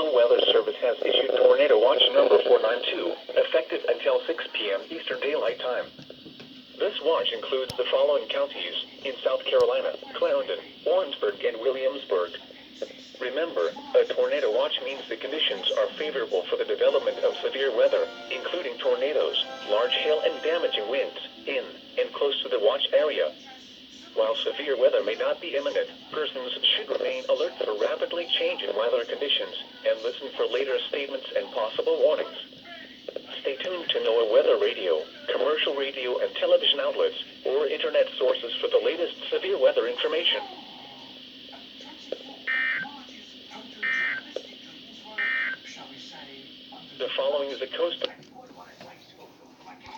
National Weather Service has issued Tornado Watch number 492, effective until 6 p.m. Eastern Daylight Time. This watch includes the following counties in South Carolina: Clarendon, Warrensburg, and Williamsburg. Remember, a tornado watch means the conditions are favorable for the development of severe weather, including tornadoes, large hail, and damaging winds in and close to the watch area. While severe weather may not be imminent, persons should remain alert for rapidly changing weather conditions and listen for later statements and possible warnings. Stay tuned to NOAA weather radio, commercial radio and television outlets, or internet sources for the latest severe weather information. The following is a coast